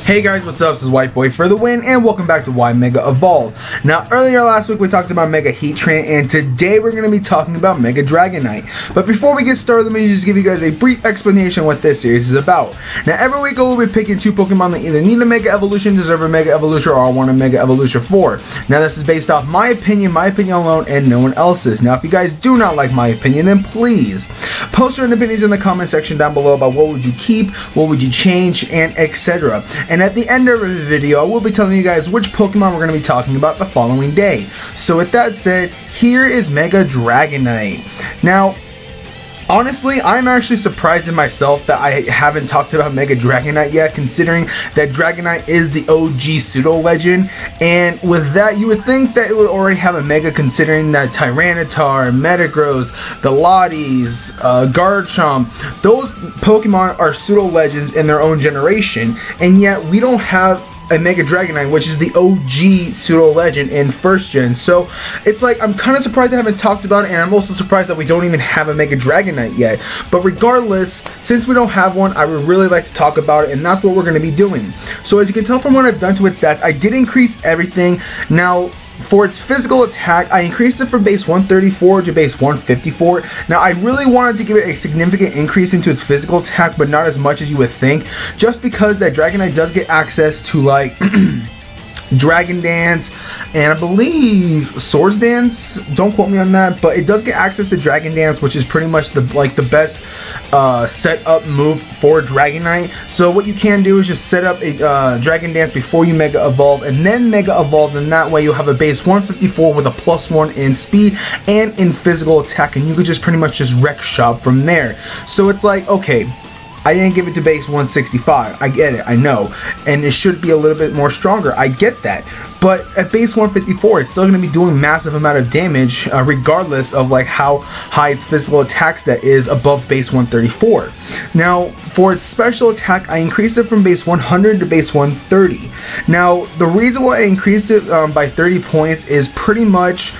Hey guys, what's up? This is White Boy for the win, and welcome back to Why Mega Evolved. Now, earlier last week we talked about Mega Heat Train, and today we're going to be talking about Mega Dragonite. But before we get started, let me just give you guys a brief explanation of what this series is about. Now, every week I will be picking two Pokemon that either need a Mega Evolution, deserve a Mega Evolution, or I want a Mega Evolution for. Now, this is based off my opinion alone, and no one else's. Now, if you guys do not like my opinion, then please post your opinions in the comment section down below about what would you keep, what would you change, and etc. And at the end of the video, I will be telling you guys which Pokemon we're going to be talking about the following day. So with that said, here is Mega Dragonite. Now, honestly, I'm actually surprised in myself that I haven't talked about Mega Dragonite yet, considering that Dragonite is the OG Pseudo legend, and with that you would think that it would already have a Mega, considering that Tyranitar, Metagross, the Lotties, Garchomp, those Pokemon are Pseudo legends in their own generation, and yet we don't have a Mega Dragonite, which is the OG Pseudo legend in first gen. So it's like, I'm kind of surprised I haven't talked about it, and I'm also surprised that we don't even have a Mega Dragonite yet. But regardless, since we don't have one, I would really like to talk about it, and that's what we're going to be doing. So as you can tell from what I've done to its stats, I did increase everything. Now, for its physical attack, I increased it from base 134 to base 154. Now, I really wanted to give it a significant increase into its physical attack, but not as much as you would think, just because that Dragonite does get access to, like, Dragon Dance, and I believe Swords Dance. Don't quote me on that, but it does get access to Dragon Dance, which is pretty much the best setup move for Dragonite. So what you can do is just set up a Dragon Dance before you Mega Evolve, and then Mega Evolve, and that way you'll have a base 154 with a +1 in speed and in physical attack, and you could just pretty much just wreck shop from there. So it's like, okay, I didn't give it to base 165. I get it, I know. And it should be a little bit more stronger. I get that. But at base 154, it's still going to be doing massive amount of damage, regardless of like how high its physical attack stat is above base 134. Now, for its special attack, I increased it from base 100 to base 130. Now, the reason why I increased it by 30 points is pretty much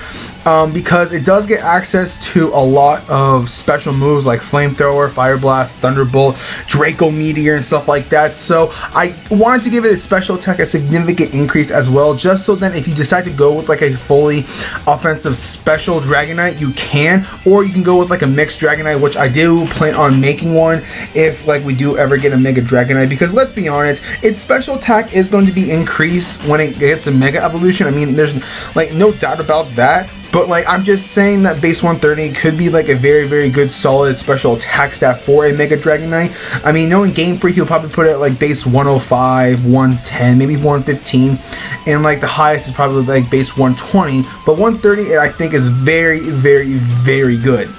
because it does get access to a lot of special moves like Flamethrower, Fire Blast, Thunderbolt, Draco Meteor, and stuff like that. So I wanted to give it its special attack a significant increase as well, just so then if you decide to go with like a fully offensive special Dragonite, you can, or you can go with like a mixed Dragonite, which I do plan on making one if like we do ever get a Mega Dragonite, because let's be honest, its special attack is going to be increased when it gets a Mega Evolution. I mean, there's like no doubt about that. But like, I'm just saying that base 130 could be like a very, very good solid special attack stat for a Mega Dragonite. I mean, knowing Game Freak, he'll probably put it at like base 105, 110, maybe 115. And like the highest is probably like base 120. But 130 I think is very, very, very good.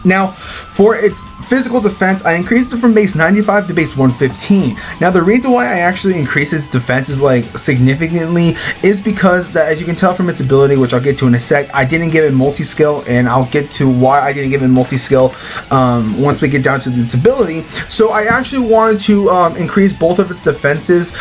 Now, for its physical defense, I increased it from base 95 to base 115. Now, the reason why I actually increased its defenses like significantly is because that, as you can tell from its ability, which I'll get to in a sec, I didn't give it multi-skill, and I'll get to why I didn't give it multi-skill once we get down to its ability. So I actually wanted to increase both of its defenses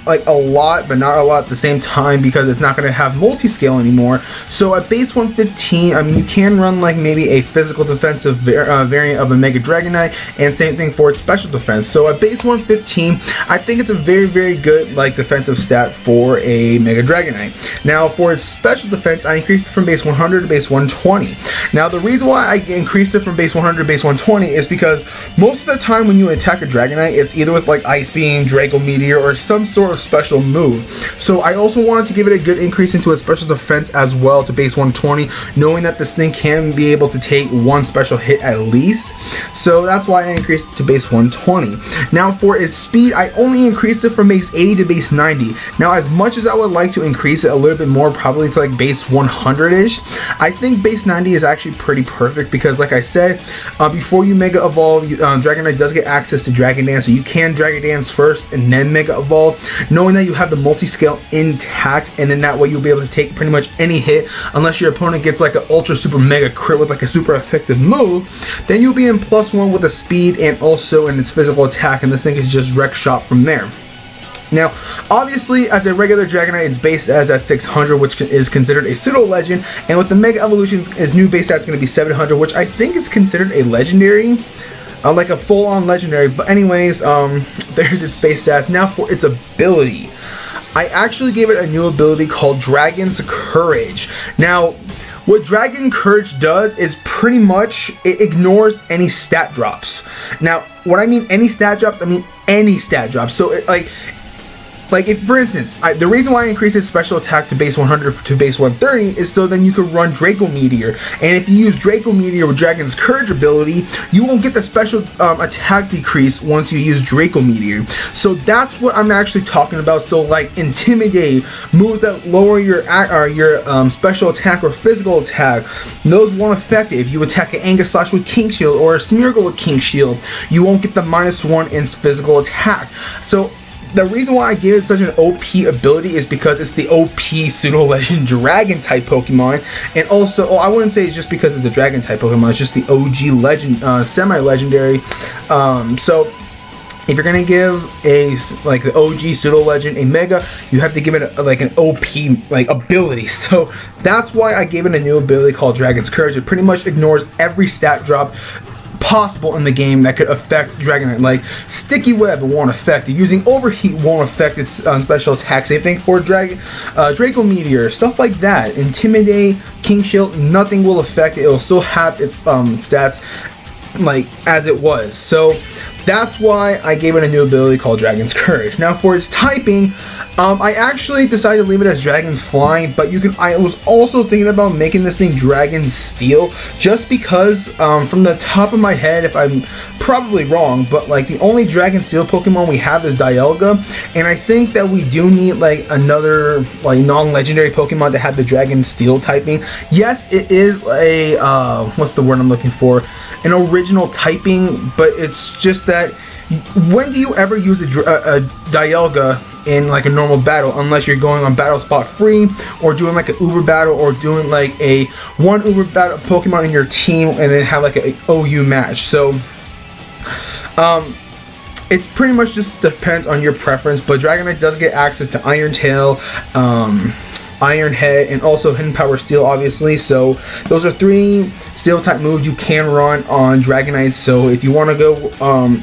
like a lot, but not a lot at the same time, because it's not going to have multi-scale anymore. So at base 115, I mean, you can run like maybe a physical defensive variant of a Mega Dragonite, and same thing for its special defense. So at base 115, I think it's a very, very good like defensive stat for a Mega Dragonite. Now, for its special defense, I increased it from base 100 to base 120. Now, the reason why I increased it from base 100 to base 120 is because most of the time when you attack a Dragonite, it's either with like Ice Beam, Draco Meteor, or some sort of special move. So I also wanted to give it a good increase into its special defense as well to base 120, knowing that this thing can be able to take one special hit at least. So that's why I increased it to base 120. Now, for its speed, I only increased it from base 80 to base 90. Now, as much as I would like to increase it a little bit more, probably to like base 100-ish, I think base 90 is actually pretty perfect, because like I said, before you Mega Evolve, Dragonite does get access to Dragon Dance, so you can Dragon Dance first and then Mega Evolve, knowing that you have the multi-scale intact, and then that way you'll be able to take pretty much any hit, unless your opponent gets like an ultra super mega crit with like a super effective move. Then you'll be in +1 with a speed and also in its physical attack, and this thing is just wreck shop from there. Now, obviously, as a regular Dragonite, it's based as at 600, which is considered a pseudo legend, and with the Mega Evolutions, its new base stat is going to be 700, which I think is considered a legendary. like a full-on legendary. But anyways, there's its base stats. Now for its ability, I actually gave it a new ability called Dragon's Courage. Now, what Dragon Courage does is pretty much it ignores any stat drops. Now, what I mean any stat drops, I mean any stat drops. So it, like if, for instance, the reason why I increased its special attack to base 100 to base 130 is so then you can run Draco Meteor. And if you use Draco Meteor with Dragon's Courage ability, you won't get the special attack decrease once you use Draco Meteor. So that's what I'm actually talking about. So like Intimidate, moves that lower your special attack or physical attack, those won't affect it. If you attack an Anguisslash with King Shield or a Smeargle with King Shield, you won't get the -1 in physical attack. So the reason why I gave it such an OP ability is because it's the OP Pseudo Legend Dragon type Pokemon, and also, I wouldn't say it's just because it's a Dragon type Pokemon, it's just the OG Legend, semi-legendary. So if you're gonna give like the OG Pseudo Legend a Mega, you have to give it like an OP like ability. So that's why I gave it a new ability called Dragon's Courage. It pretty much ignores every stat drop possible in the game that could affect Dragonite. Like Sticky Web won't affect it. Using Overheat won't affect its special attack. Same thing for Draco Meteor, stuff like that. Intimidate, King Shield, nothing will affect it. It will still have its stats like as it was. So that's why I gave it a new ability called Dragon's Courage. Now for its typing, I actually decided to leave it as Dragon Flying, but I was also thinking about making this thing Dragon Steel, just because from the top of my head, if I'm probably wrong, but like the only Dragon Steel Pokemon we have is Dialga, and I think that we do need like another like non-legendary Pokemon to have the Dragon Steel typing. Yes, it is a what's the word I'm looking for? An original typing, but it's just that when do you ever use a Dialga in like a normal battle unless you're going on battle spot free or doing like an Uber battle or doing like a one Uber battle Pokemon in your team and then have like an OU match. So it pretty much just depends on your preference, but Dragonite does get access to Iron Tail, Iron Head, and also Hidden Power Steel, obviously. So those are 3 Steel type moves you can run on Dragonite. So if you want to go,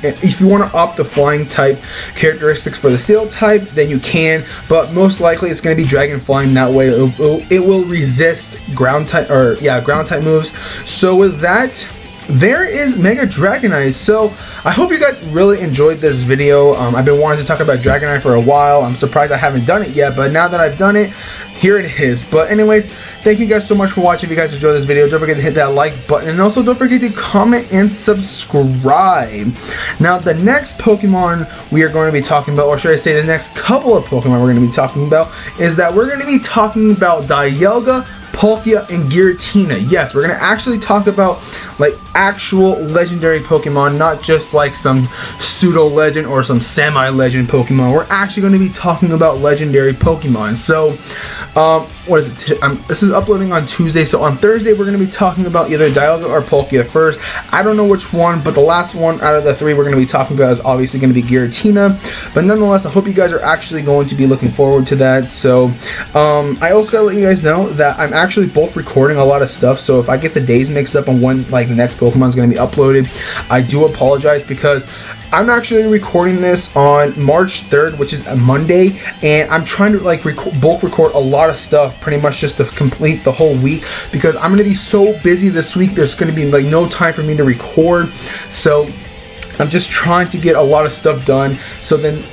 if you want to opt the Flying type characteristics for the Steel type, then you can. But most likely it's going to be Dragon Flying. That way it will resist ground type ground type moves. So with that, there is Mega Dragonite. So I hope you guys really enjoyed this video. I've been wanting to talk about Dragonite for a while. I'm surprised I haven't done it yet, but now that I've done it, here it is. But anyways, thank you guys so much for watching. If you guys enjoyed this video, don't forget to hit that like button, and also don't forget to comment and subscribe. Now the next Pokemon we are going to be talking about, or should I say the next couple of Pokemon we're going to be talking about, is that we're going to be talking about Dialga, Palkia, and Giratina. Yes, we're going to actually talk about like actual legendary Pokemon, not just like some pseudo legend or some semi-legend Pokemon. We're actually going to be talking about legendary Pokemon. So what is it? This is uploading on Tuesday, so on Thursday we're going to be talking about either Dialga or Palkia first. I don't know which one, but the last one out of the 3 we're going to be talking about is obviously going to be Giratina. But nonetheless, I hope you guys are actually going to be looking forward to that. So I also got to let you guys know that I'm actually both recording a lot of stuff, so if I get the days mixed up on when like the next Pokemon is going to be uploaded, I do apologize, because I'm actually recording this on March 3rd, which is a Monday, and I'm trying to like bulk record a lot of stuff pretty much just to complete the whole week, because I'm going to be so busy this week. There's going to be like no time for me to record, so I'm just trying to get a lot of stuff done, so then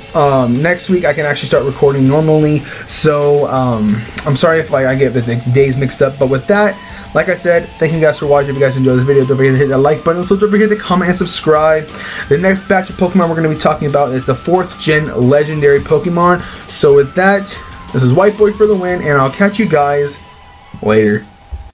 next week I can actually start recording normally. So I'm sorry if like I get the days mixed up, but with that, like I said, thank you guys for watching. If you guys enjoyed this video, don't forget to hit that like button. Also, don't forget to comment and subscribe. The next batch of Pokemon we're going to be talking about is the 4th gen legendary Pokemon. So with that, this is White Boy for the win, and I'll catch you guys later.